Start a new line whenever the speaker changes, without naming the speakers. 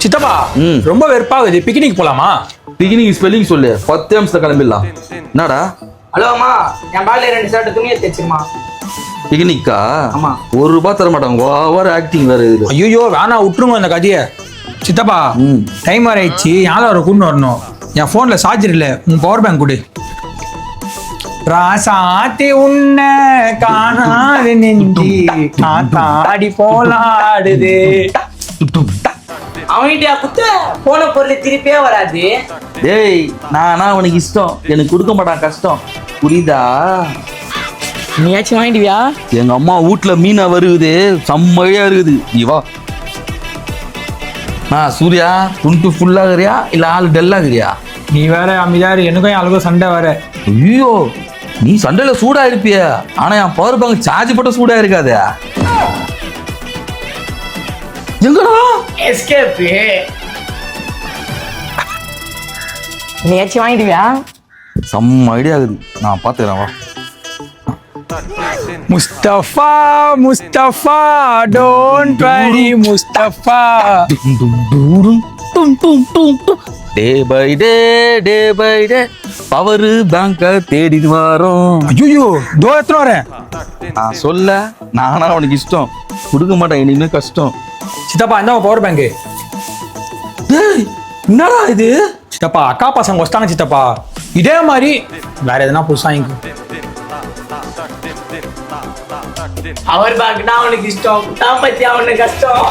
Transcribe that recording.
சித்தப்பா ரொம்ப வெறுப்பாகுது, பிக்னிக் போலாமா?
பிகினிங் ஸ்பெல்லிங் சொல்லு, 10 நிமிஷத்துல கிளம்பிடலாம். என்னடா
ஹலோ அம்மா, என் பேக்ல 2 ஷர்ட் துணியை தைச்சிருமா.
பிகினிக்கா?
ஆமா.
₹1 தர மாட்டாங்க, ஓவர் ஆக்டிங் வேற இது.
ஐயோ வேணா, விட்டுருங்க அந்த கதையை. சித்தப்பா டைம் ஆயிடுச்சு, யாரும் அவரை கூட்டு வரணும். என் போன்ல சார்ஜர் இல்ல, உன் பவர் பேங்க் கொடு. ராசாத்தி உன்ன காணாது நெஞ்சி காத்தாடி போலாடுது.
அவன்கிட்ட குத்த போன பொருள் திருப்பியே வராது.
டேய், நானா அவனுக்கு இஷ்டம், எனக்கு கொடுக்க மாட்டான், கஷ்டம், புரியுதா?
நீயாச்சும் வாங்கிடுவியா?
எங்க அம்மா வீட்டுல மீனா வருகுது, செம்மையா இருக்குது, நீ வா. சூர்யா, துண்டு ஃபுல்லாகிறியா இல்ல ஆள் டெல்லாகிறியா?
நீ வேற அமைதியாரு, எனக்கும் அழகும் சண்டை வேற.
ஐயோ, நீ சண்டையில சூடா இருப்பிய, ஆனா என் பவர் பேங்க் சார்ஜ் போட்ட சூடா இருக்காது. எங்கடா
எஸ்கேப். நீயாச்சும் வாங்கிடுவியா?
செம்ம ஐடியா இருக்குது, நான் பாத்துக்கிறேன், வா.
Mustafa Mustafa don't worry Mustafa.
Day by day power bank தேடிட்டு வரோம்.
ஐயோ தோ எத்தனை வரேன்.
நான் சொல்ல, நானா அவனுக்கு இஷ்டம், கொடுக்க மாட்டேன், இனிமே கஷ்டம்.
சித்தப்பா இந்த பவர் பேங்க்.
என்னடா இது?
சித்தப்பா அக்கா பசங்க வச்சிட்டாங்க சித்தப்பா, இதே மாதிரி வேற எதுனா புதுசா வாங்கிக்கோ.
அவர் பேங்க்னா அவனுக்கு இஷ்டம், தான் பத்தி அவனுக்கு கஷ்டம்.